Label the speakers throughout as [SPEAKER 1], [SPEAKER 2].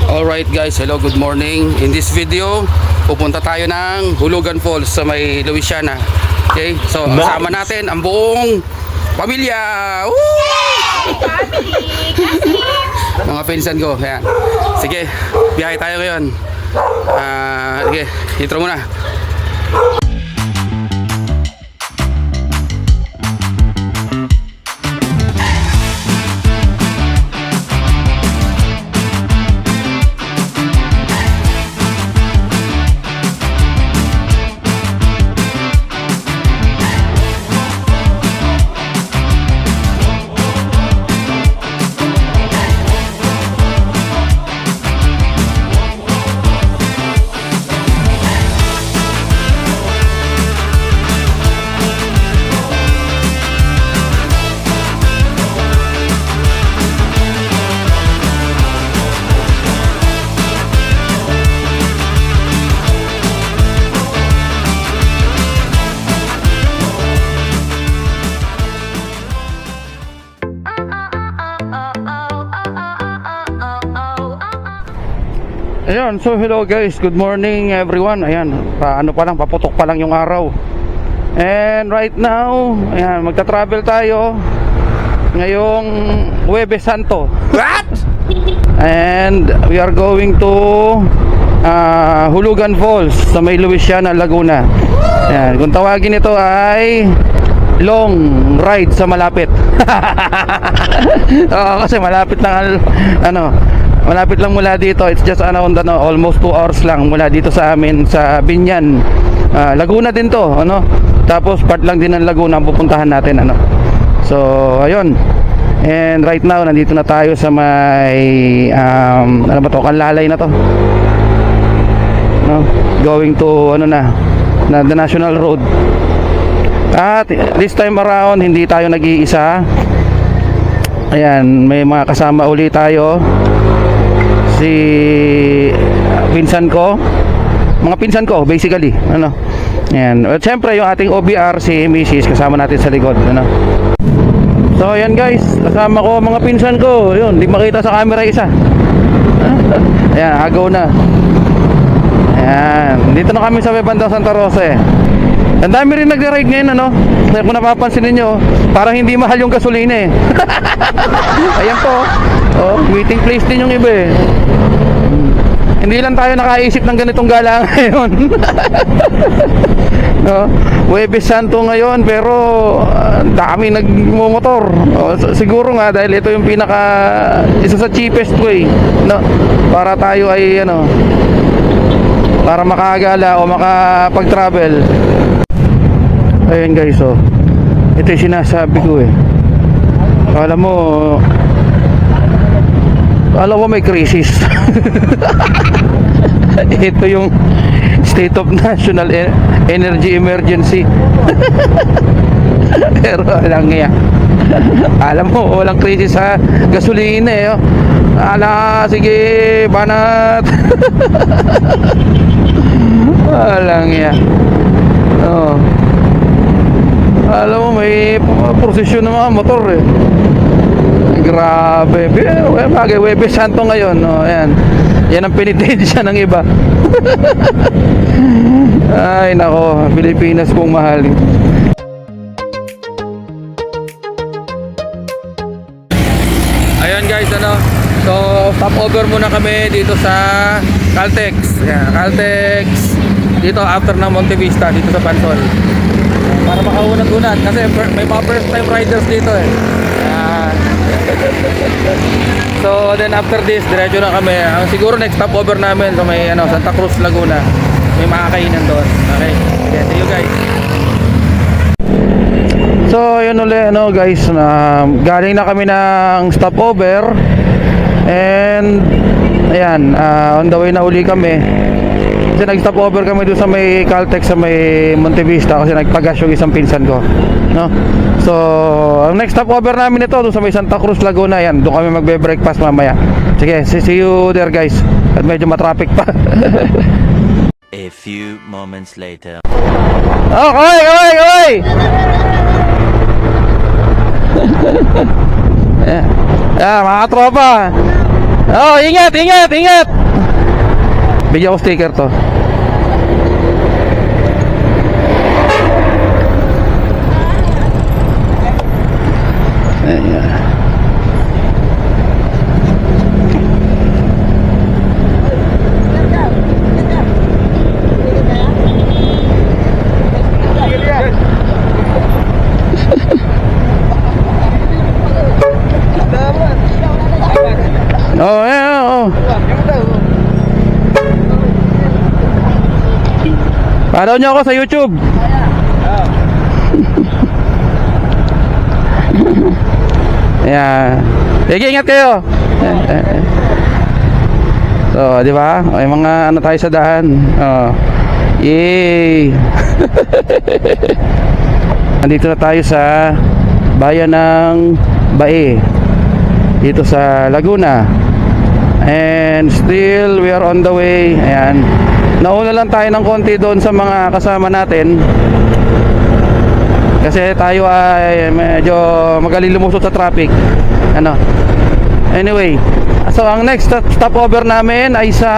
[SPEAKER 1] Alright guys, hello, good morning. In this video, pupunta tayo ng Hulugan Falls sa may Louisiana. Okay, so kasama natin ang buong pamilya. Woo! Mga pinsan ko, ayan. Sige, biyahe tayo ngayon. Sige, intro muna. Ayan, so hello guys, good morning everyone. Ayan, paputok pa lang yung araw. And right now, ayan, magta-travel tayo ngayong Huwebes Santo. What? And we are going to Hulugan Falls sa may Louisiana, Laguna. Ayan, kung tawagin ito ay long ride sa malapit. Kasi malapit lang malapit lang mula dito. It's just around almost 2 hours lang mula dito sa amin sa Binyan. Laguna din to, Tapos part lang din ng Laguna ang pupuntahan natin, So, ayun. And right now nandito na tayo sa may Kanlalay na to. Going to the National Road. At this time around hindi tayo nag-iisa. Ayan, may mga kasama uli tayo. Si pinsan ko, mga pinsan ko basically, Ayan. At syempre yung ating OBR si Mrs. kasama natin sa likod, So ayan guys, kasama ko mga pinsan ko. Yun, di makita sa camera isa. Ayan, agaw na. Ayan, dito na kami sa Bebandang Santa Rosa. Ang dami rin nagre-ride ngayon, Kung napapansin niyo, parang hindi mahal yung gasolina Ayan po. Meeting place din yung iba Hindi lang tayo nakaisip ng ganitong gala ngayon. Huwebes Santo ngayon, pero dami nagmumotor. Siguro nga dahil ito yung isa sa cheapest way, para tayo ay para makagala o makapag-travel. Ayun guys, ito yung sinasabi ko Alam mo may crisis. Ito yung state of national energy emergency. Pero alam mo walang crisis sa gasolina sige, banat. Walang alam mo may prosesyon ng mga motor Grabe. Bagay, Huwebes Santo ngayon, ayan. Yan ang penitensya ng iba. Ay nako, Pilipinas kung mahal. Ayan guys, so stop over muna kami dito sa Caltex. Ayan, Caltex dito after ng Monte Vista dito sa Pansol. Para makaunat-unat kasi may mga first time riders dito So then after this, diretso na kami. Siguro next stop over namin sa may Santa Cruz, Laguna. May makakainan doon. Okay, sige, see you guys. So yun ulit guys, galing na kami ng stopover. And ayan, on the way na uli kami. Kasi nag-stop over kami doon sa may Caltex sa may Monte Vista kasi nagpagas yung isang pinsan ko, So ang next stop over namin ito doon sa may Santa Cruz, Laguna. Yan, doon kami magbe-breakfast mamaya. Sige, see you there guys. At medyo matraffic pa.
[SPEAKER 2] A few moments later.
[SPEAKER 1] Okay. Mga tropa. Oh, ingat, ingat, ingat. Bigyan ko sticker to. Ayan. Oh, yeah, oh. Follow nyo ako sa YouTube. Ayan. Sige, ingat kayo. So, di ba? May mga ano tayo sa daan. Oh. Yay! Nandito na tayo sa bayan ng Bae. Dito sa Laguna. And still we are on the way. Ayan. Nauna lang tayo ng konti doon sa mga kasama natin. Kasi tayo ay medyo magaling lumusot sa traffic. Ano? Anyway, so ang next stopover namin ay sa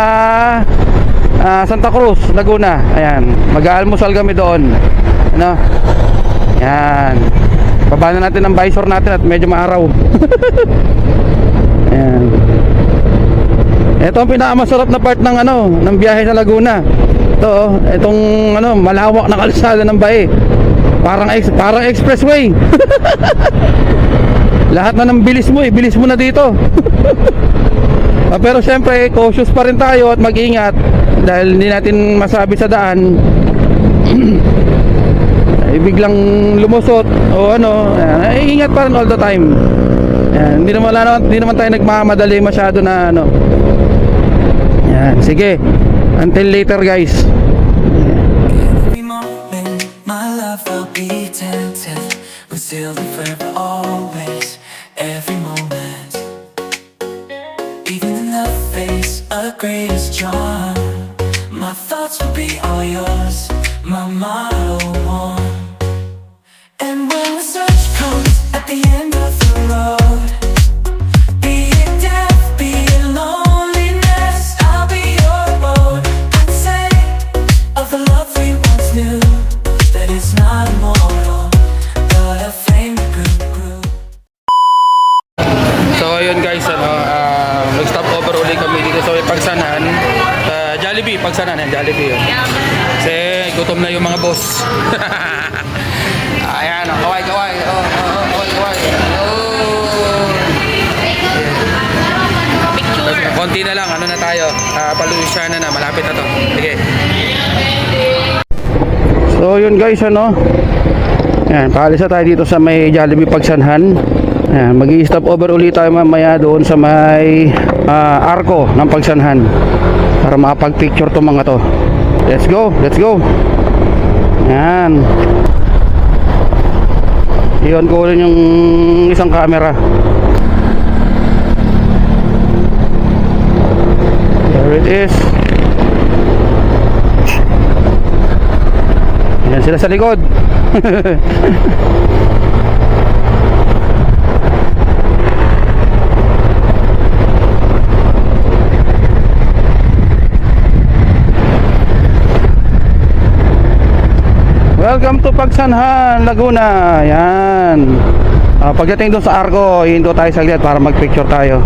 [SPEAKER 1] Santa Cruz, Laguna. Ayan. Mag-aalmusal kami doon. Ano? Ayan. Baba na natin ang visor natin at medyo maaraw. Ayan. Ito ang pinakamasarap na part ng ano, ng biyahe sa Laguna. Ito, itong ano, malawak na kalsada ng Bae. Parang expressway. Lahat na ng bilis mo, bilis mo na dito. Pero syempre, cautious pa rin tayo at mag-ingat dahil hindi natin masabi sa daan. Biglang lumusot o ano, ingat pa rin all the time. Yan, hindi naman tayo nagmamadali masyado na ano. Yan, sige. Until later, guys.
[SPEAKER 3] Every moment, my love will be tempted. We're still forever, always. Every moment, even in the face of greatest charm, my thoughts will be all yours. My motto one. And when the search comes at the end of the road, be it death, be it loneliness, I'll be your road. I'd say of the love we once knew, that it's not immortal, but a flame that grew.
[SPEAKER 1] So ayun guys, nag-stop over ulit kami dito sa Pagsanan. Jollibee, Pagsanan, Jollibee yun. Kasi gutom na yung mga boss. Ayan, kaway. Kaway. Konti na lang, ano na tayo, Palusyana na, malapit na to. Sige. So yun guys, ano, ayan, paalis na tayo dito sa may Jollibee Pagsanhan. Ayan, mag-i-stop over ulit tayo mamaya doon sa may arko ng Pagsanhan para makapag-picture to mga to. Let's go. Ayan. Iyon ko rin yung isang camera. There it is. Ayan sila sa likod. Welcome to Pagsanhan, Laguna. Ayan. Pagdating doon sa arko, hihinto tayo saglit para mag-picture tayo.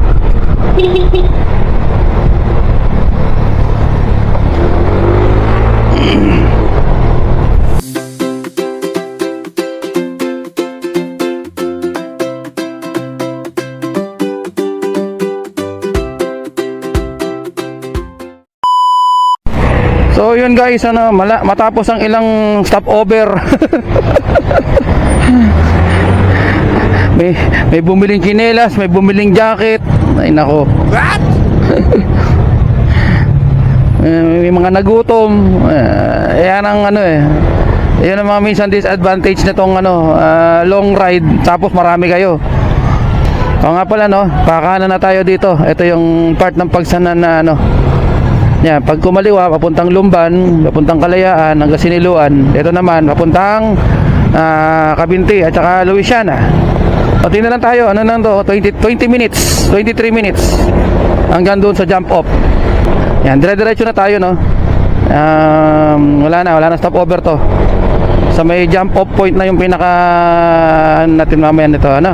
[SPEAKER 1] So yun guys, ano, matapos ang ilang stopover. may bumiling kinelas, may bumiling jacket. Ay nako. What? May mga nagutom. Yan ang ano yan ang mga minsan disadvantage nitong ano, long ride tapos marami kayo. O nga pala no, pakana na tayo dito. Ito yung part ng Pagsanan na ano. Yan, pag kumaliwa, papuntang Lumban, papuntang Kalayaan, hanggang Siniluan. Ito naman, papuntang Kabinti at saka Luisiana. Pati na lang tayo, ano lang to, 20 minutes, 23 minutes hanggang doon sa jump off. Yan, dire-diretso na tayo, no. Wala na stopover to. Sa may jump off point na yung pinaka natin mamaya nito, ano.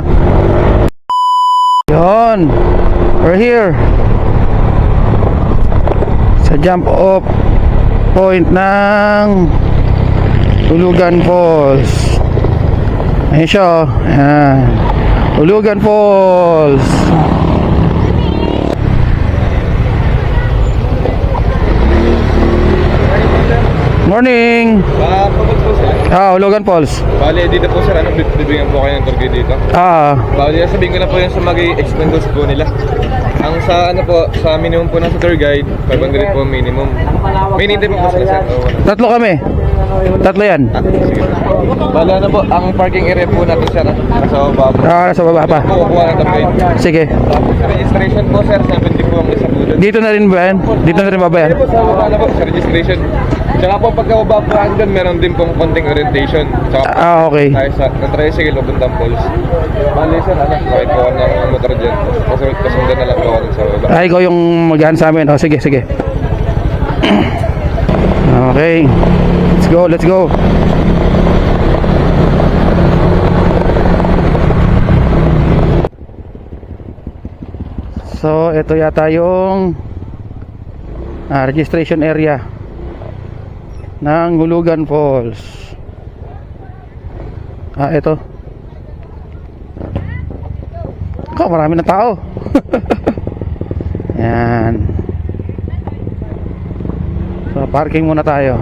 [SPEAKER 1] Yun, we're here sa jump off point ng Hulugan Falls. Ayun siya, oh. Ayan. Hulugan Falls. Morning.
[SPEAKER 4] Pagod po sir.
[SPEAKER 1] Hulugan Falls.
[SPEAKER 4] Bali, dito po sir, bibigyan po kayo ng tour guide dito. Bali, sabihin ko na po yung sa mag-extend cost po nila. Ang sa sa minimum po ng tour guide, 500 po minimum. May nintay po sila sir.
[SPEAKER 1] Tatlo kami. Tatlo yan.
[SPEAKER 4] Sige. Bali, ang parking area po natin sir, nasa baba po.
[SPEAKER 1] Nasa baba pa.
[SPEAKER 4] Kukuha ng tapay.
[SPEAKER 1] Sige.
[SPEAKER 4] Tapos sa registration po sir, 70 po ang isa po dun.
[SPEAKER 1] Dito na rin ba yan? Dito na rin ba yan?
[SPEAKER 4] Sa baba na po, sa registration. Tsaka po pagkababa po hanggang meron din pong konting orientation. Tsaka po,
[SPEAKER 1] Okay.
[SPEAKER 4] tayo sa tricycle papuntang falls. Bali sir, kahit po ako ng motor dyan. Kasundan na lang po ako dun sa baba.
[SPEAKER 1] Ikaw yung mag-ahan sa amin. Sige. Okay. Let's go. So, ito yata yung registration area ng Hulugan Falls. Ito. Marami na tao. Yan. So, parking muna tayo.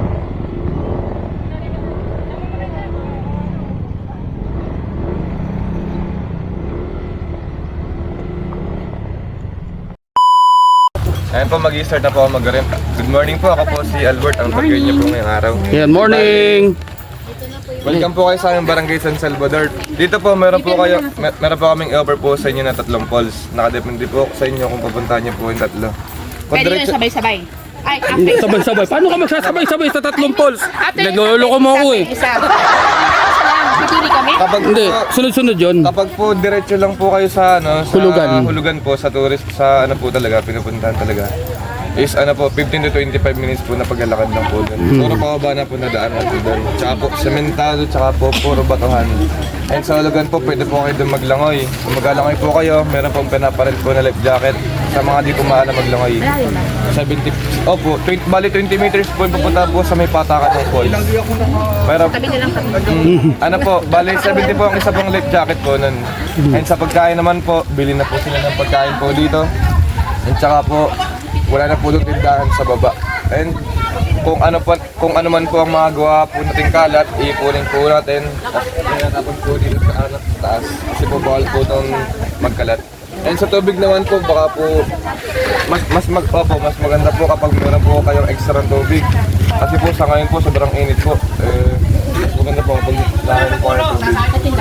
[SPEAKER 4] Ayan po, mag-i-start na po ako mag-rent. Good morning po, ako po si Albert, ang pag-guide niyo po ngayong araw.
[SPEAKER 1] Yan, morning.
[SPEAKER 4] Welcome po kayo sa aming barangay San Salvador. Dito po, meron po kaming offer po sa inyo na 3 falls. Nakadepende po sa inyo kung pupuntahan niyo po yung 3.
[SPEAKER 5] Pwede yun sabay-sabay. Ay,
[SPEAKER 1] Hindi,
[SPEAKER 5] after
[SPEAKER 1] sabay-sabay. Paano ka magsasabay-sabay sa 3 falls?
[SPEAKER 5] After
[SPEAKER 1] Nagloloko mo ako eh.
[SPEAKER 5] Isa. Pipili kami?
[SPEAKER 4] Kapag
[SPEAKER 1] Hindi, sunod-sunod yun.
[SPEAKER 4] Kapag po diretso lang po kayo sa sa
[SPEAKER 1] Hulugan.
[SPEAKER 4] Hulugan po sa tourist sa po talaga pinupuntahan talaga. Is 15 to 25 minutes po na paglalakad lang po doon. Puro pababa na po na daan at doon. Tsaka po sementado, tsaka po puro batuhan. And sa Hulugan po pwede po kayo doon maglangoy. Kung maglalangoy po kayo, meron pong pinaparent po na life jacket sa mga di po maalam maglangoy. 20 meters po yung pupunta po sa may patakan ng falls. Pero
[SPEAKER 5] Tabi na lang kami.
[SPEAKER 4] bali 70 po ang isa pong life jacket po nun. And sa pagkain naman po, bili na po sila ng pagkain po dito. And tsaka po, wala na po doon tindahan sa baba. And kung ano man po ang magawa po natin kalat, iipunin po natin. At tapos po dito sa taas. Kasi po bawal po itong magkalat. And sa tubig naman po, baka po mas maganda po kapag meron po kayong extra tubig. Kasi po sa ngayon po sobrang init po. Mas maganda po kapag lahat po kayo tubig.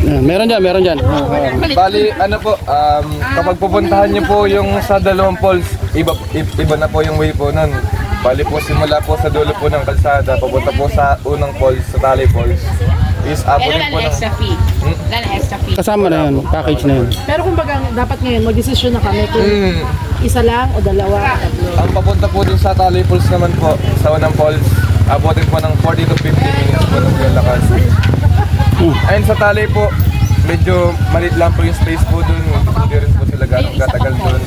[SPEAKER 1] Meron dyan.
[SPEAKER 4] Bali, kapag pupuntahan niyo po yung sa dalawang falls, iba na po yung way po nun. Bali po, simula po sa dulo po ng kalsada, papunta po sa unang falls, sa Tali Falls. Is
[SPEAKER 5] Pero
[SPEAKER 4] apunin po
[SPEAKER 5] wala na
[SPEAKER 4] ng...
[SPEAKER 5] extra fee. Wala na extra fee.
[SPEAKER 1] Kasama na yun, package na yun.
[SPEAKER 6] Pero kumbaga, dapat ngayon mag-desisyon na kami kung isa lang o dalawa o tatlo.
[SPEAKER 4] Ang papunta po dun sa Tali Falls naman po, sa unang falls, abutin po ng 40 to 50 minutes po ng lalakad. Ayun sa Tali po, medyo maliit lang po yung space po dun, hindi rin po sila ganong katagal dun.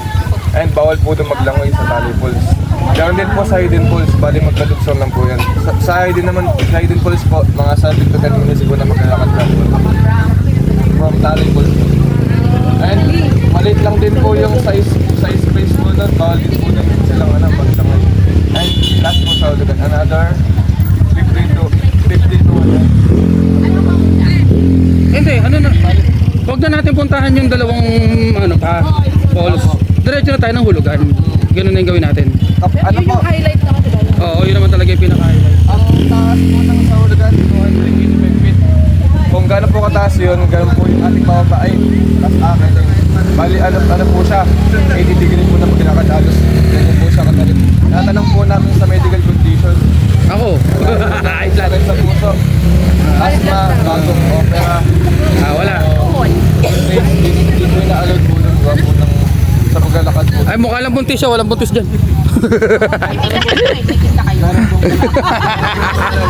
[SPEAKER 4] And bawal po dun maglangoy sa Tali Falls. Ganoon din po sa Hidden Falls, bali magkaduksong lang po yan. Sa Hidden Falls po, mga 7 to 10 minutes po na maglalakad lang po. From Tali Falls. And maliit lang din po yung size space po nun, bawal din po din silang maglangoy. And last po sa Hulugan, another 50 to 100.
[SPEAKER 1] Hindi, huwag na natin puntahan yung dalawang falls. Diretso na tayo ng Hulugan. Ganun na yung gawin natin.
[SPEAKER 6] Yun yung highlight naman, diba?
[SPEAKER 1] Oo, yun naman talaga yung pinaka-highlight.
[SPEAKER 4] Ang taas po ng sa Hulugan, 285 feet. Kung gano'n po kataas yun, gano'n po yung ating bababa ay taas akin. Bali, ano po siya, 80 degree po na magkilakad halos. Ganyan po siya katalit. Natanong po namin sa medical condition.
[SPEAKER 1] Ako.
[SPEAKER 4] Sakit sa puso. Asthma, bagong opera.
[SPEAKER 1] Wala.
[SPEAKER 4] space, hindi po na-allowed po ng gawa po ng sa paglalakad po.
[SPEAKER 1] Ay, mukha lang buntis siya. Walang buntis dyan.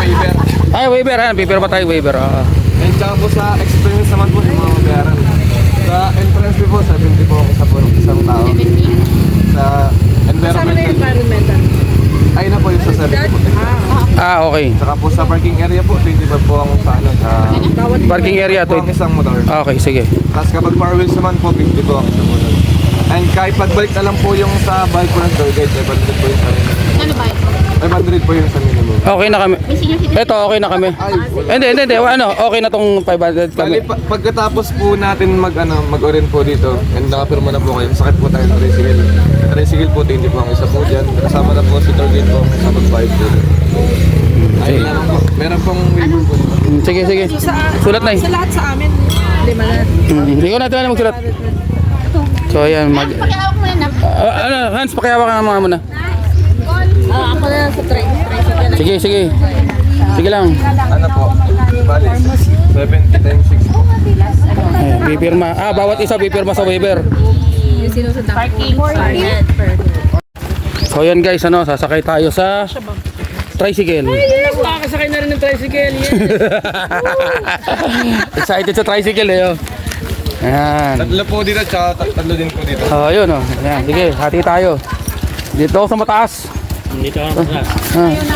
[SPEAKER 4] Waiver.
[SPEAKER 1] Ay, waiver. Ayan, paper pa tayo, waiver.
[SPEAKER 4] And tsaka po sa experience naman po sa mga mabayaran. Sa entrance fee po, 70 po ang isa po ng isang tao. Sa environmental,
[SPEAKER 6] Environmental.
[SPEAKER 4] ay na po yung sa 70 po.
[SPEAKER 1] Okay.
[SPEAKER 4] Saka po sa parking area po, 25 po ang sa ano, sa
[SPEAKER 1] Parking area
[SPEAKER 4] po ang
[SPEAKER 1] to.
[SPEAKER 4] isang motor.
[SPEAKER 1] Okay, sige.
[SPEAKER 4] Tapos kapag four wheels naman po, 50 po ang isang motor. And kahit pagbalik na lang po yung sa bike po ng tour guide, 500 po yung sa minimum.
[SPEAKER 5] Ano ba ito?
[SPEAKER 4] 500 po yung sa minimum.
[SPEAKER 1] Okay na kami.
[SPEAKER 5] May senior citizen.
[SPEAKER 1] Ito, okay na kami. Hindi. Ano, okay na tong 500 kami.
[SPEAKER 4] Bali, pagkatapos po natin mag-orient po dito and nakapirma na po kayo, sakit po tayo ng tricycle. Tricycle po, hindi po ang isa po dyan. Kasama na po si tour guide po, kasama po po. Ay, meron pong waiver po.
[SPEAKER 1] Sige. Sulat na eh.
[SPEAKER 6] Sa lahat sa amin, 5 na.
[SPEAKER 1] Hindi ko natin magsulat. So, ayan.
[SPEAKER 5] Pakihawak mo na.
[SPEAKER 1] Ano, Hans, pakihawa ka nga mga muna.
[SPEAKER 6] Ako na lang sa tricycle.
[SPEAKER 1] Sige. Sige lang.
[SPEAKER 4] Ano po? Bali, 70 times 6 po.
[SPEAKER 1] Ayan, pipirma. Bawat isa pipirma sa waiver.
[SPEAKER 5] Parking.
[SPEAKER 1] So, ayan guys, sasakay tayo sa tricycle.
[SPEAKER 6] Makakasakay na rin ng tricycle.
[SPEAKER 1] Excited sa tricycle eh. Oh. Ayan.
[SPEAKER 4] Tatlo po dito, tsaka tatlo din po dito.
[SPEAKER 1] Ayun oh. Ayan, sige, hati tayo. Dito ako sa mataas. Dito ako sa mataas.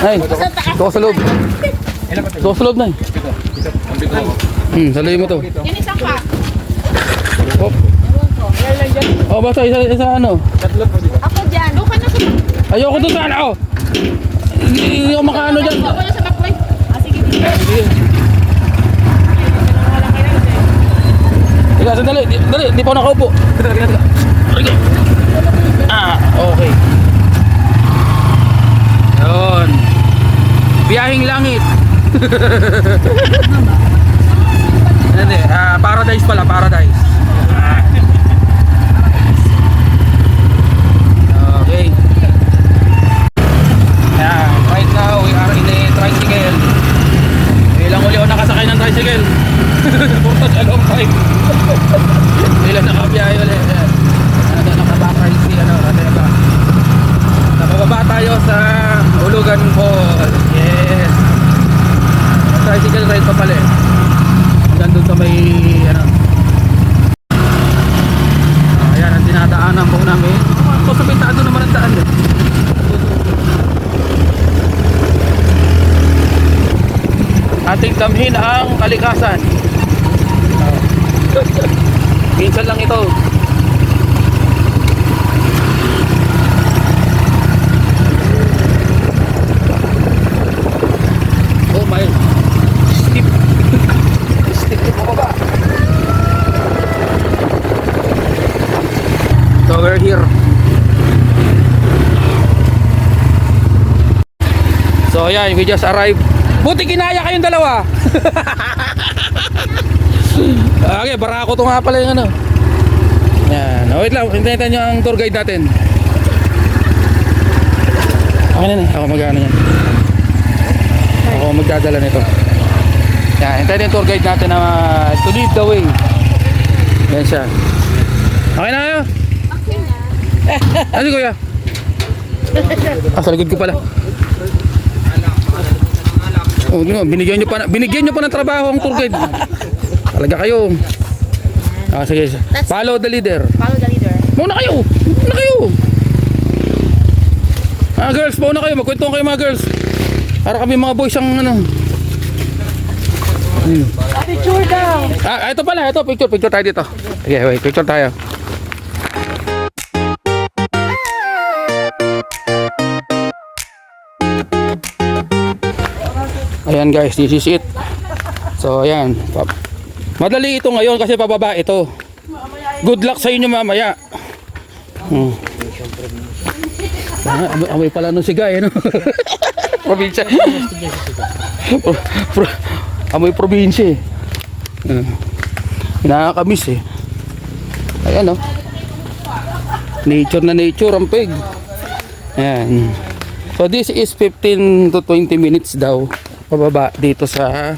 [SPEAKER 1] Ay, dito ako sa loob. Dito ako sa loob na eh.
[SPEAKER 4] Ang bito ko.
[SPEAKER 1] Saluhin mo to.
[SPEAKER 5] Yan isang pa.
[SPEAKER 1] Basta isa ano.
[SPEAKER 4] Tatlo po dito.
[SPEAKER 5] Ako dyan. Doon ka na sa
[SPEAKER 1] Ayoko doon sa ano. Hindi ako makaano dyan.
[SPEAKER 5] Doon ka na sa backboy. Sige.
[SPEAKER 1] Sige. Teka, dali, di pa ako nakaupo. Teka. Okay. Yun. Biyahing langit. Hindi, paradise pala, paradise. Okay. Yeah, right now we are in a tricycle. Ilang uli ako nakasakay ng tricycle. Puro sa long time. Ilang nakabiyahe ulit. Nakabakay si Rateba. Napababa tayo sa Hulugan Falls. Yes. Tricycle ride pa pala eh. Hanggang doon sa may ayan ang dinadaanan po namin. Ito sa pintado naman ang daan eh. Ating damhin ang kalikasan. Minsan lang ito. Oh my. Steep. Steep po baba. So we're here. So ayan, we just arrived. Buti kinaya kayong dalawa. Okay, barako to nga pala yung ano. Yan, wait lang, hintayin nyo ang tour guide natin. Okay na. Ako mag-ano yan. Ako magdadala nito. Yan, hintayin yung tour guide natin na to lead the way. Yan siya. Okay na kayo? Okay na. Ano kuya? Sa likod ko pala. Oh, binigyan nyo pa ng trabaho ang tour guide. Talaga kayo. Sige. Follow the leader.
[SPEAKER 5] Follow the leader.
[SPEAKER 1] Mauna kayo. Girls, mauna kayo. Magkwentuhan kayo mga girls. Para kami mga boys ang ano.
[SPEAKER 6] Picture daw.
[SPEAKER 1] Ito pala. Ito, picture tayo dito. Okay, wait. Picture tayo. Ayan guys, this is it. So ayan, madali ito ngayon kasi pababa ito. Good luck sa inyo mamaya. Amoy pala nung sigay, ano? Probinsya. Amoy probinsya eh. Nakakamiss eh. Ayan oh. Nature na nature ang pig. Ayan. So this is 15 to 20 minutes daw pababa dito sa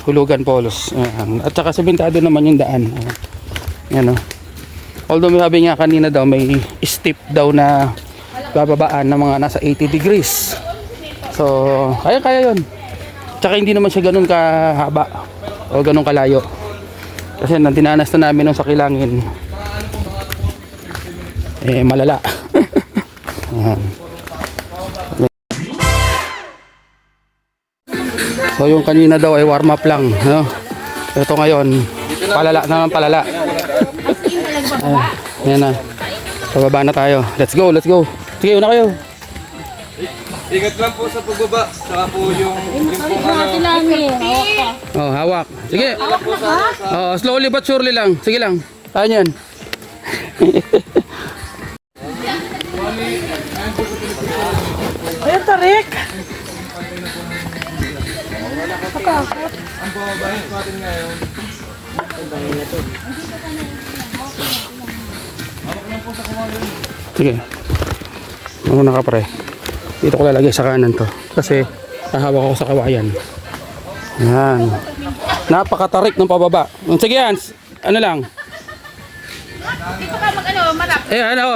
[SPEAKER 1] Hulugan Falls. Ayan. At saka sabintado naman yung daan. Yan o. Although sabi nga kanina daw may steep daw na bababaan ng mga nasa 80 degrees. So, kaya yun. Tsaka hindi naman siya ganun kahaba o ganun kalayo. Kasi nang dinanas na namin nung sa Kilangin, malala. Ayan. So yung kanina daw ay warm up lang, no? Ito ngayon, palala naman palala. Ayan na. Pababa na tayo. Let's go, let's go. Sige, una kayo.
[SPEAKER 4] Ingat lang po sa pagbaba. Saka po yung
[SPEAKER 1] Oh, hawak. Sige. Oh, slowly but surely lang. Sige lang. Kaya yan.
[SPEAKER 6] Ayun, tarik!
[SPEAKER 1] Sige. Ano na ka pre? Dito ko lalagay sa kanan to. Kasi hahawak ako sa kawayan. Yan. Napakatarik ng pababa. Sige yan. Ano lang.
[SPEAKER 5] Dito ka mag marap.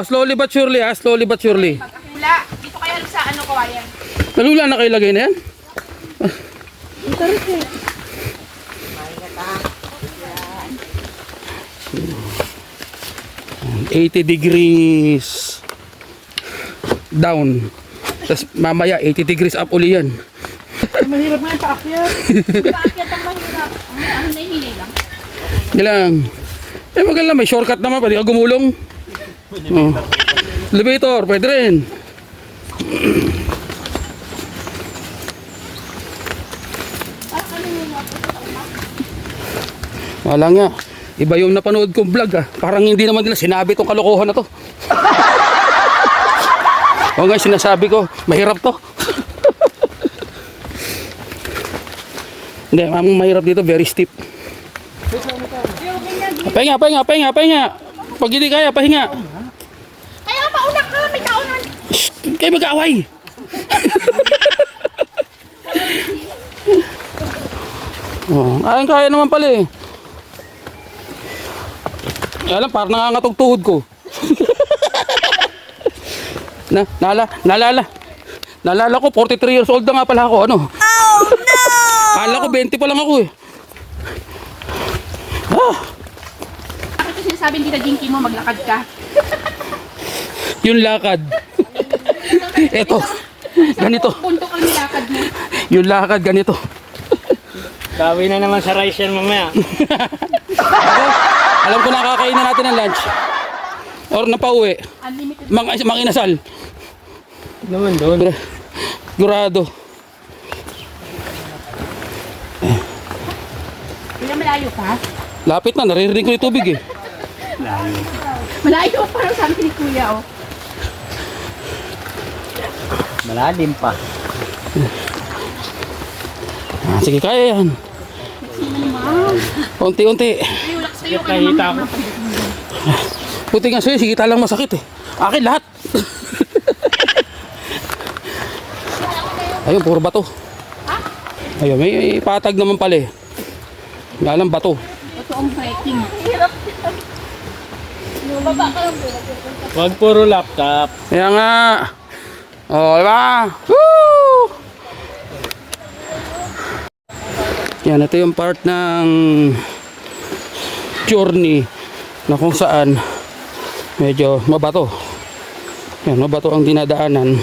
[SPEAKER 1] Slowly but surely ha. Slowly but surely.
[SPEAKER 5] Wala. Dito kaya sa kawayan.
[SPEAKER 1] Nalula na kayo lagay na yan? 80 degrees down. Tapos mamaya 80 degrees up uli yan.
[SPEAKER 6] Mahirap nga yung paakyat.
[SPEAKER 5] Paakyat ang mahirap. Ang nahihili lang.
[SPEAKER 1] Ilang. Maganda may shortcut naman. Pwede ka gumulong. Oh. Elevator, pwede rin. Wala nga. Iba yung napanood kong vlog ah. Parang hindi naman nila sinabi tong kalokohan na to. O nga sinasabi ko, mahirap to. Hindi, ang mahirap dito, very steep. Pahinga. Pag hindi kaya, pahinga.
[SPEAKER 5] Kaya mauna ka. May kaunan.
[SPEAKER 1] Shh, kayo mag-aaway. Kaya naman pala eh. Alam, parang nangangatog tuhod ko. Naalala ko, 43 years old na nga pala ako, ano? Oh no! Akala ko 20 pa lang ako eh.
[SPEAKER 5] Bakit ko sinasabing kita Jinky mo, maglakad ka?
[SPEAKER 1] Yung lakad. Eto, ganito.
[SPEAKER 5] Punto kang nilakad mo.
[SPEAKER 1] Yung lakad, ganito.
[SPEAKER 7] Bawi na naman sa rice yan mamaya.
[SPEAKER 1] Alam ko nakakain na natin ng lunch. Or napauwi.
[SPEAKER 5] Unlimited.
[SPEAKER 1] Mang inasal.
[SPEAKER 7] Naman doon.
[SPEAKER 1] Gurado.
[SPEAKER 5] Kaya malayo ka?
[SPEAKER 1] Lapit na, naririnig ko yung tubig eh.
[SPEAKER 5] Malayo parang sabi ni Kuya, oh.
[SPEAKER 7] Malalim pa.
[SPEAKER 1] Sige, kaya yan. Unti-unti.
[SPEAKER 5] Relax sa'yo.
[SPEAKER 7] Nakita ko.
[SPEAKER 1] Puti nga sa'yo, sigita lang masakit eh. Akin lahat. Ayun, puro bato. Ayun, may patag naman pala eh. Alam, bato.
[SPEAKER 5] Ito ang trekking.
[SPEAKER 7] Huwag puro laptop.
[SPEAKER 1] Kaya nga. O, diba? Woo! Yan, ito yung part ng journey na kung saan medyo mabato. Yan, mabato ang dinadaanan.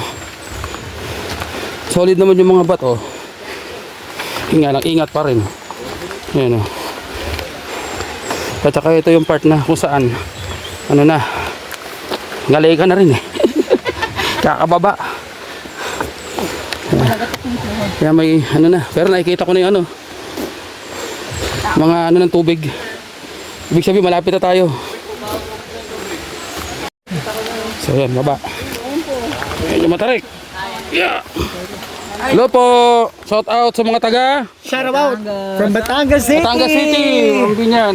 [SPEAKER 1] Solid naman yung mga bato. Ingat pa rin. Yan o. At saka ito yung part na kung saan ano na, ngalay ka na rin eh. Kakababa. Kaya may ano na, pero nakikita ko na yung ano, mga ano ng tubig. Ibig sabihin malapit na tayo. So yan, baba. Medyo matarik. Yeah. Hello po. Shout out sa mga taga
[SPEAKER 7] Shout out from Batangas City.
[SPEAKER 1] Batangas City. Ang binyan.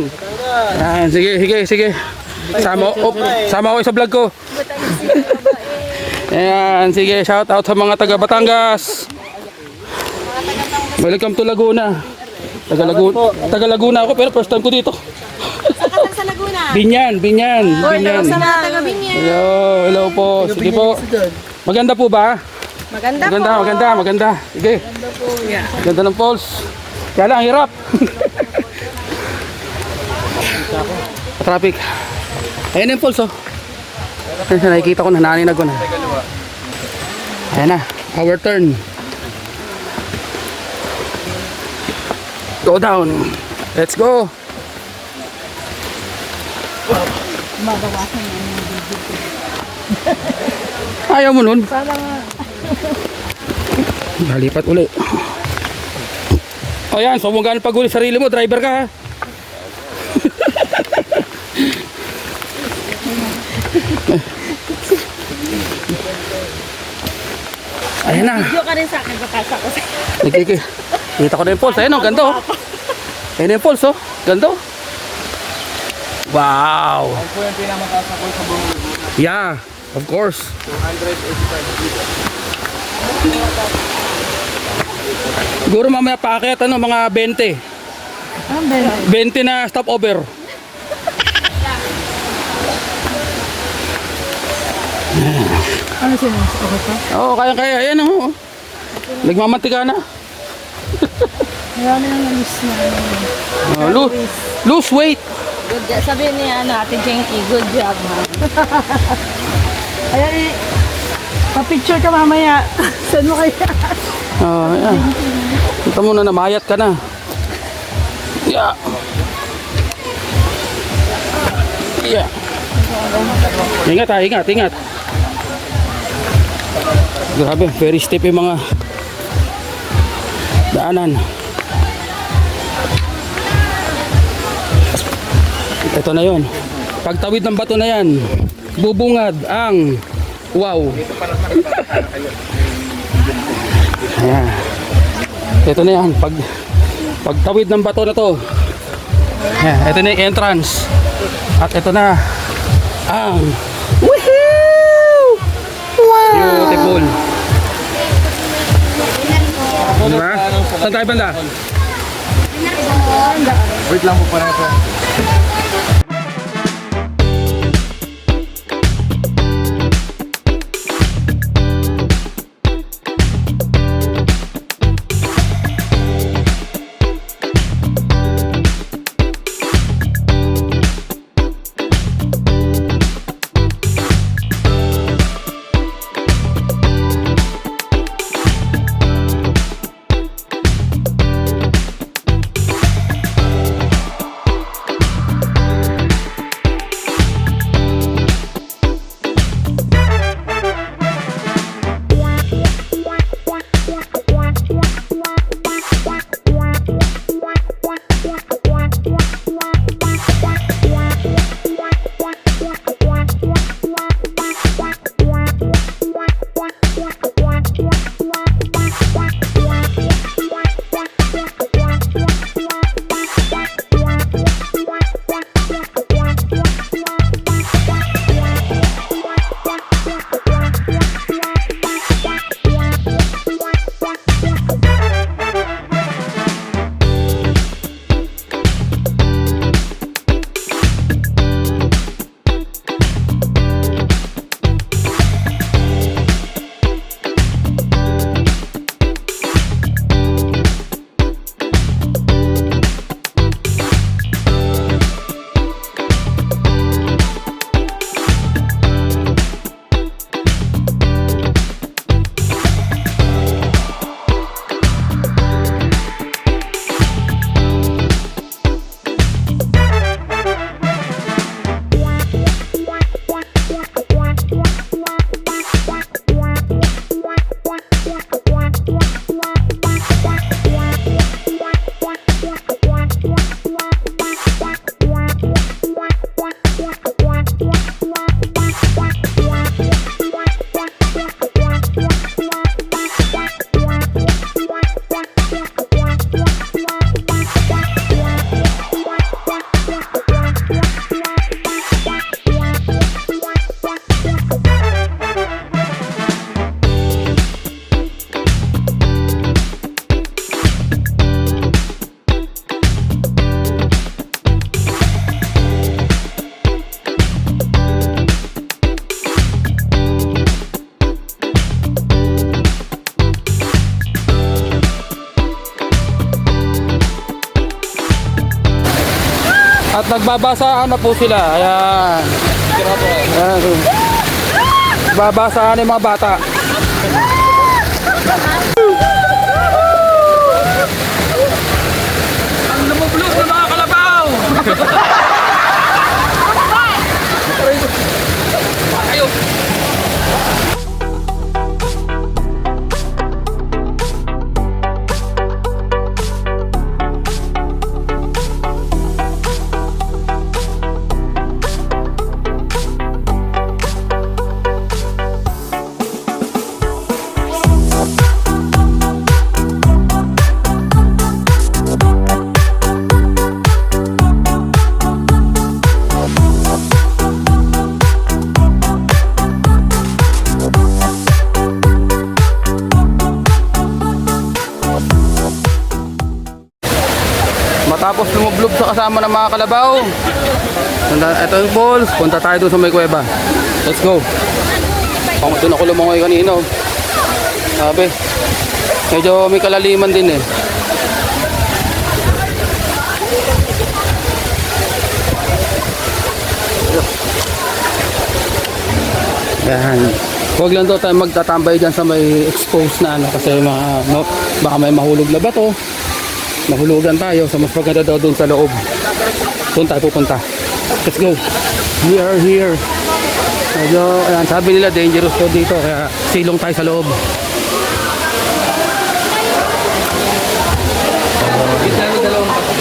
[SPEAKER 1] Yan, sige. Sama ko sa vlog ko. Ayan, sige, shout out sa mga taga Batangas. Welcome to Laguna. Taga Laguna ako pero first time ko dito.
[SPEAKER 5] Saan sa Laguna?
[SPEAKER 8] Binyan. Hello po. Sige po. Maganda po ba? Maganda. Sige. Maganda ng Falls. Kaya lang, hirap. Traffic. Ayan yung Falls, oh. Ayan, nakikita ko na, naninag ko na. Ayan na, our turn. Go down. Let's go. Ayaw mo nun? Nalipat uli. O yan, so mo ganun pag uli sarili mo, driver ka ha. Ayan na.
[SPEAKER 6] Video ka rin sa akin, kakasa ko sa
[SPEAKER 8] Kita ko na yung falls. Ayan o, ganda oh. Ayan yung falls oh. Ganda oh. Wow.
[SPEAKER 4] Yan po yung pinamataas na falls sa buong Laguna.
[SPEAKER 8] Yeah, of course.
[SPEAKER 4] 285
[SPEAKER 8] Siguro mamaya paakyat ano, mga 20. 20 na stopover.
[SPEAKER 6] Ano sinusunod ko?
[SPEAKER 8] Oo, kaya. Ayan oh. Nagmamantika na.
[SPEAKER 6] Marami nang na-miss na.
[SPEAKER 8] Lose weight.
[SPEAKER 6] Good job. Sabi ni Ate Jenky, good job ha. Ayan pa-picture ka mamaya. Saan mo kaya?
[SPEAKER 8] Ayan. Kita mo na namayat ka na. Yeah. Ingat. Grabe, very steep yung mga daanan. Ito na yon. Pagtawid ng bato na yan, bubungad ang wow. Ayan. Ito na yan. Pagtawid ng bato na to. Ayan. Ito na yung entrance. At ito na ang woohoo! Wow! Beautiful. Diba? Saan tayo banda?
[SPEAKER 4] Wait lang po para ito.
[SPEAKER 8] At nagbabasaan na po sila. Ayan. Ayan. Babasaan yung mga bata. Ang lumublog na mga kalabaw! Ayaw! Matapos lumublob sa kasama ng mga kalabaw, ito yung falls, punta tayo doon sa may kuweba. Let's go. Doon ako lumangoy kanina. Sabi, medyo may kalaliman din eh. Yan. Huwag lang daw tayo magtatambay dyan sa may exposed na ano, kasi baka may mahulog na bato. Mahulugan tayo, so mas maganda daw doon sa loob. Doon tayo pupunta. Let's go. We are here. Medyo, ayan, sabi nila dangerous daw dito, kaya silong tayo sa loob.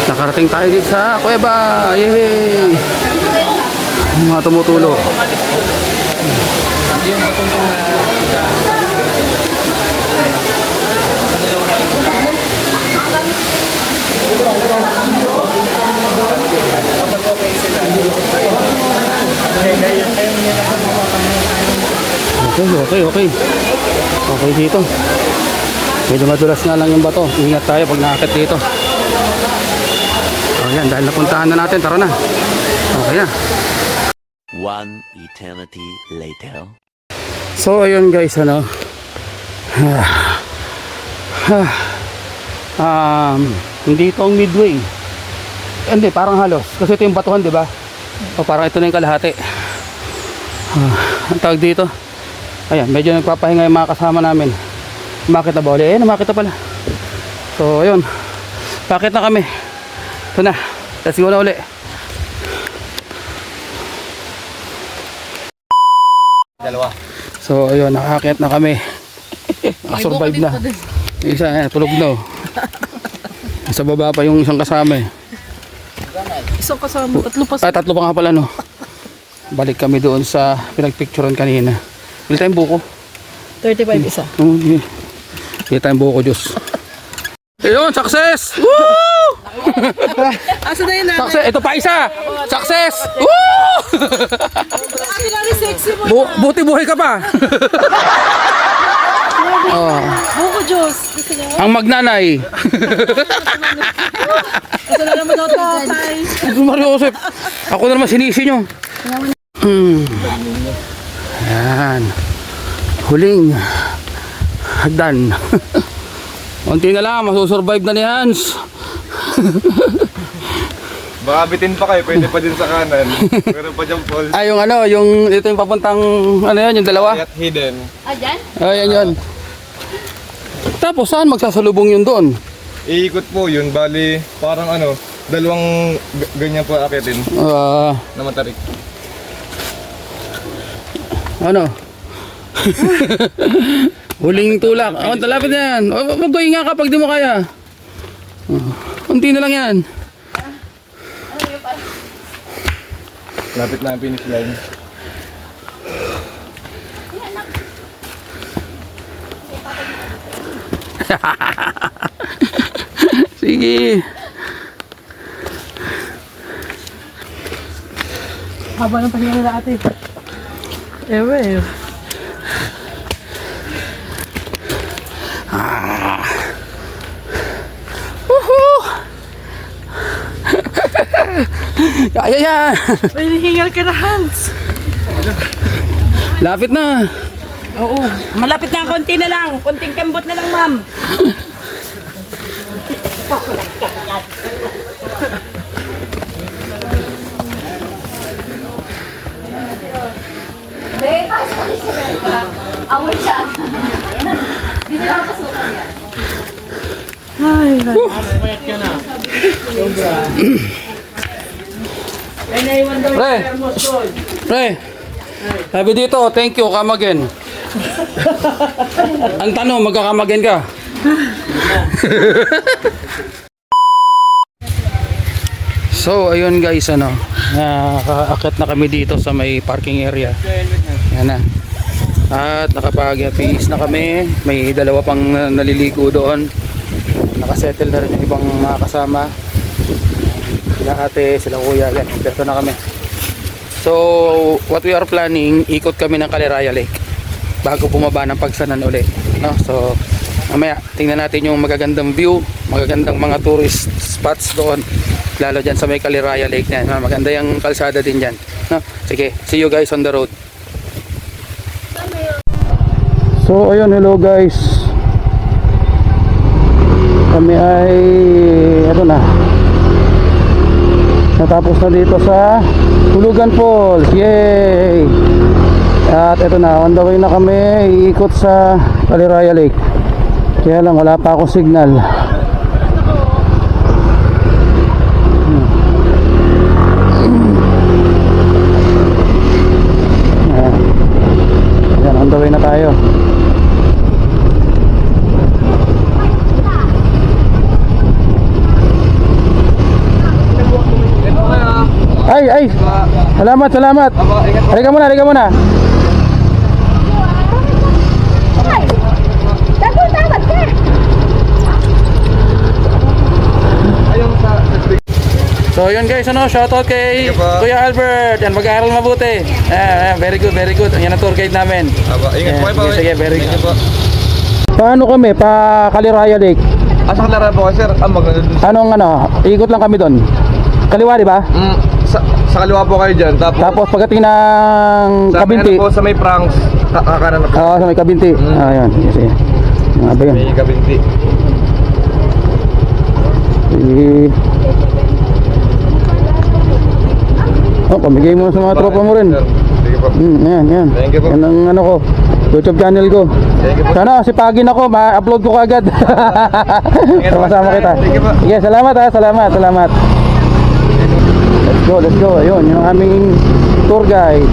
[SPEAKER 8] Nakarating tayo dito sa kuweba. Yay! Mga tumutulo. Okay. Okay dito. Medyo madulas nga lang yung bato. Ingat tayo pag nakakit dito. Ayan, dahil napuntahan na natin. Tara na. Okay na.
[SPEAKER 2] One eternity later.
[SPEAKER 8] So, ayun guys, ano. Hindi ito ang midway. Hindi, parang halos. Kasi ito yung batuhan, di ba? O parang ito na yung kalahati. Ang tawag dito. Ayan, medyo nagpapahinga yung mga kasama namin. Umakit na ba ulit? Ayan, umakit na pala. So, ayun. Pakit na kami. Ito na. Let's go na ulit. So, ayun, nakakit na kami. Nakasurvive na. Yung isa, tulog na. Sa baba pa yung isang kasama eh.
[SPEAKER 6] Isang kasama, tatlo pa.
[SPEAKER 8] Tatlo pa nga pala, no. Balik kami doon sa pinagpicturean kanina. Bili tayong buko.
[SPEAKER 6] 35 isa.
[SPEAKER 8] Bili tayong buko, Diyos. Ayun, success! Woo!
[SPEAKER 6] Asa na yun natin?
[SPEAKER 8] Success! Ito pa isa! Success! Woo!
[SPEAKER 6] Very sexy mo.
[SPEAKER 8] Buti buhay ka pa! Oh,
[SPEAKER 6] Buko Diyos.
[SPEAKER 8] ang magnanay.
[SPEAKER 6] Asa na naman ako tatay.
[SPEAKER 8] Mario Joseph. Ako na naman sinisi nyo. Ayan. Huling hagdan. Unti na lang, masusurvive na ni Hans.
[SPEAKER 4] Baka bitin pa kayo, pwede pa din sa kanan. Meron pa dyan falls.
[SPEAKER 8] Ay, yung ano, ito yung papuntang, ano yun, yung dalawa?
[SPEAKER 4] At hidden.
[SPEAKER 5] Dyan?
[SPEAKER 8] Ayan yun. Tapos saan magsasalubong yun doon?
[SPEAKER 4] Iikot po yun, bali parang ano, dalawang ganyan po akitin na matarik.
[SPEAKER 8] Ano? Huling tulak. Oh, talapit na yan. Mag-going nga kapag di mo kaya. Unti na lang yan.
[SPEAKER 4] Lapit na ang finish line.
[SPEAKER 8] Sige.
[SPEAKER 6] Haba ng pahinga nila ate. Ewe.
[SPEAKER 8] Woohoo! Kaya yan.
[SPEAKER 6] May hingal ka na, Hans.
[SPEAKER 8] Lapit na.
[SPEAKER 6] Oo. Malapit na, konti na lang. Konting kambot na lang, ma'am.
[SPEAKER 5] Awal siya. Dito lang pasukan yan.
[SPEAKER 8] Pre, sabi dito, thank you, come again. Ang tanong, magka-come again ka? So, ayun guys, nakaakyat na kami dito sa may parking area. Yan na. At nakapag-fees na kami. May dalawa pang naliligo doon. Nakasettle na rin yung ibang mga kasama. Sila ate, sila kuya, yan. Dito na kami. So, what we are planning, ikot kami ng Caliraya Lake bago bumaba ng Pagsanan uli, no? So, mamaya tingnan natin yung magagandang view, magagandang mga tourist spots doon, lalo dyan sa may Caliraya Lake na yan. Maganda yung kalsada din dyan, no? Sige, see you guys on the road. So, ayun, hello guys. Kami ay natapos na dito sa Hulugan Falls. Yay! At ito na, on the way na kami, iikot sa Caliraya Lake. Kaya lang, wala pa akong signal. Ayan, on the way na tayo. Ay, salamat. Halika muna. So yun guys, shoutout kay Kuya Albert. Yan, mag-aaral mabuti. Very good. Yan ang tour guide namin.
[SPEAKER 4] Ingat po kayo.
[SPEAKER 8] Sige, very good. Paano kami? Pa Caliraya Lake?
[SPEAKER 4] Asa Caliraya po kayo, sir?
[SPEAKER 8] Anong ikot lang kami doon. Kaliwa, di ba?
[SPEAKER 4] Sa kaliwa po kayo dyan.
[SPEAKER 8] Tapos pagdating ng Kabinti.
[SPEAKER 4] Sa po sa may pranks, kakanan na po.
[SPEAKER 8] Oo, sa may Kabinti. Ayun. Sige. Ano yun?
[SPEAKER 4] May Kabinti.
[SPEAKER 8] Pamigay mo sa mga tropa mo rin.
[SPEAKER 4] Sige po.
[SPEAKER 8] Yan.
[SPEAKER 4] Thank you po.
[SPEAKER 8] Yan ang YouTube channel ko.
[SPEAKER 4] Thank you po.
[SPEAKER 8] Sana sipagin ako, ma-upload ko agad. Sama-sama kita.
[SPEAKER 4] Thank you po.
[SPEAKER 8] Sige, salamat. Let's go. Ayun, yung aming tour guide.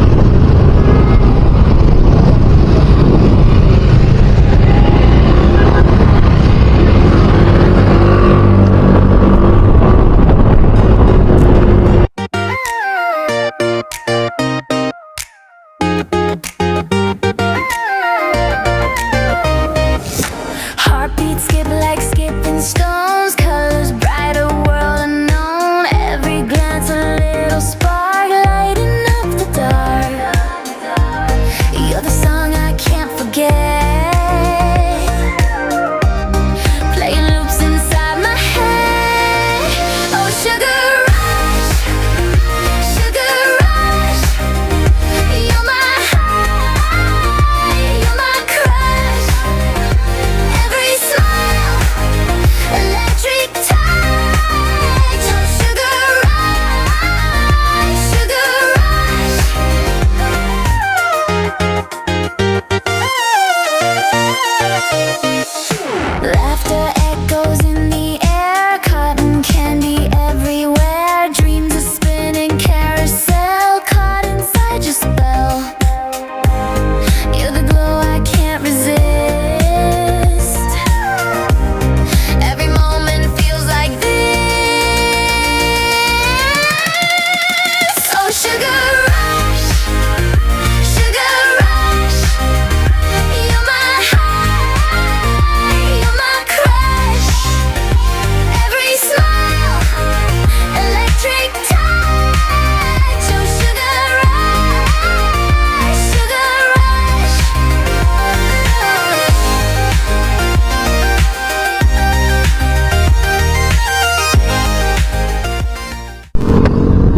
[SPEAKER 9] Heartbeats skip like skipping stones, colors bright, a world unknown. Every glance a little spark, lighting up the dark. You're the song I can't forget, playing loops inside my head. Oh, sugar rush, you're my high, you're my crush. Every smile, electric touch. Oh, sugar rush, Laughter echoes in the air, cotton candy everywhere. Dreams are spinning carousel, caught inside your spell. You're the glow I can't resist. Every moment feels like this. Oh, sugar rush, you're my high, you're my crush. Every smile, electric touch. Oh, sugar rush,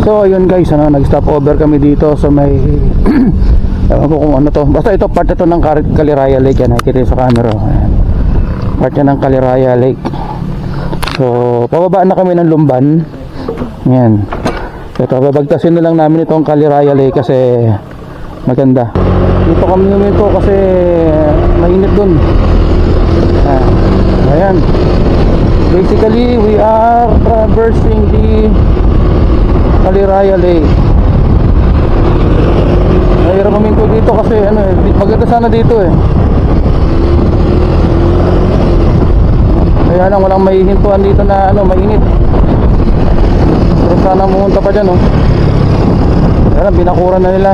[SPEAKER 8] So ayun guys, nag-stop over kami dito sa may ewan ko kung ano to. Basta ito, part ito ng Caliraya Lake. Yan, nakikita sa camera. Ayan. Part yan ng Caliraya Lake. So pababaan na kami ng Lumban. Yan. Ito, babagtasin na lang namin itong Caliraya Lake kasi maganda.
[SPEAKER 1] Dito kami huminto kasi mainit dun. Ayan. Basically, we are traversing the Caliraya Lake. Mahirap huminto dito kasi ano eh, maganda sana dito eh. Kaya lang walang maihintuan dito na ano, mainit. Pero sana pumunta pa dyan, oh. Kaya lang, binakuran na nila.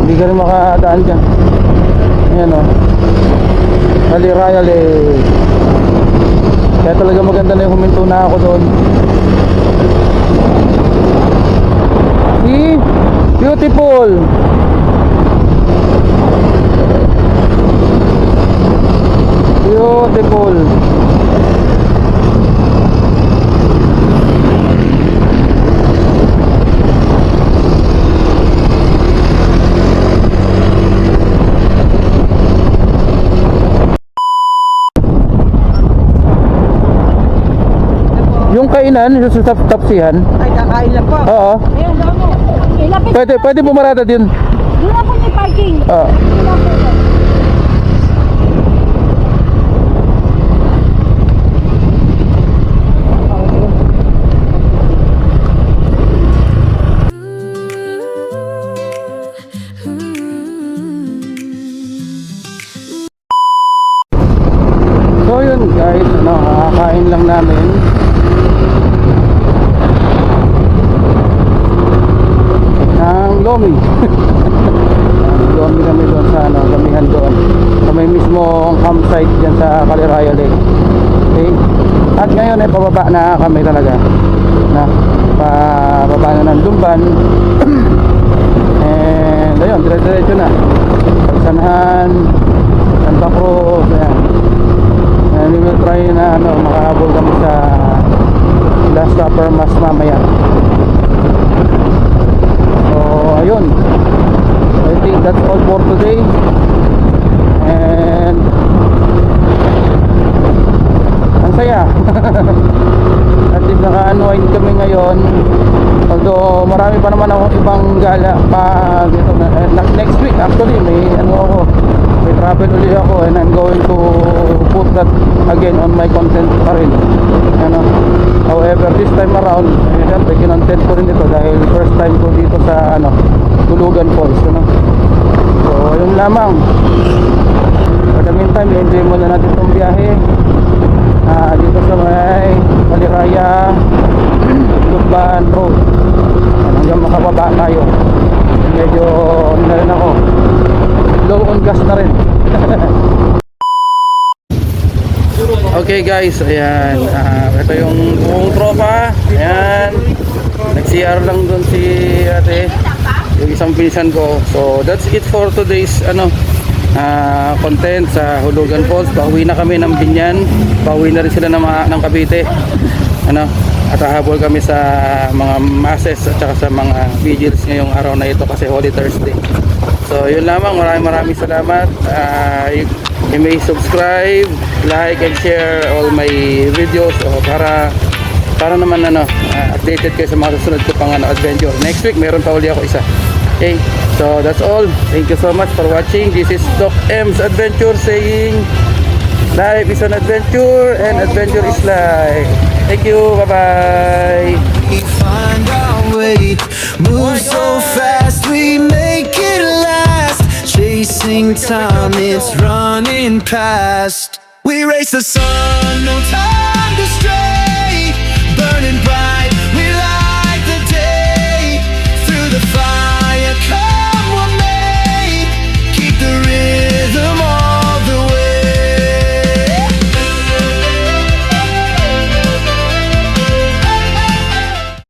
[SPEAKER 1] Hindi ka rin makadaan dyan. Ayan, oh. Caliraya Lake. Kaya talaga maganda na yung huminto na ako doon. See? Beautiful! Beautiful! Yung kainan, yung sa tapsihan.
[SPEAKER 6] Ay, kakain lang po.
[SPEAKER 1] Oo.
[SPEAKER 6] Ayun, doon mo. Ilapit.
[SPEAKER 1] Pwede bumarada din.
[SPEAKER 6] Doon na po yung parking.
[SPEAKER 1] Oo. So yun guys, ano, kakain lang namin. Ng lomi. Lomi kami doon sa ano, gamihan doon. Sa may mismong campsite dyan sa Caliraya Lake. Okay? At ngayon ay pababa na kami talaga. Na, pababa na ng Lumban. And ayun, dire-diretso na. Pagsanahan, Santa Cruz, ayan. And we will try na ano, makahabol kami sa last supper mas mamaya. So ayun, I think that's all for today. And ang saya. At least naka-unwind kami ngayon. Although marami pa naman ako ibang gala pa dito na, next week actually may ano ako, may travel ulit ako and I'm going to put that again on my content pa rin, ano. However this time around syempre kinontent ko rin ito dahil first time ko dito sa ano, Tulugan Falls, ano. So yun lamang. For the meantime, enjoy muna natin itong biyahe dito sa may Caliraya Lumban Road hanggang makababa tayo. Medyo ano na rin ako, low on gas na rin. Okay guys, ayan, ito yung buong tropa. Ayan, nag-CR lang dun si ate, yung isang pinsan ko. So that's it for today's ano, content sa Hulugan Falls. Pauwi na kami ng Binyan, pauwi na rin sila ng Cavite, ano, at hahabol kami sa mga masses at saka sa mga vigils ngayong araw na ito kasi Holy Thursday. So yun lamang, maraming salamat. You may subscribe, like and share all my videos para naman ano, updated kayo sa mga susunod ko pang ano, adventure. Next week meron pa uli ako isa. Okay, so that's all. Thank you so much for watching. This is Doc M's Adventure saying life is an adventure and adventure is life. Thank you, bye-bye.
[SPEAKER 3] We find our way, move so fast, we make it last. Chasing time, it's running past. We race the sun.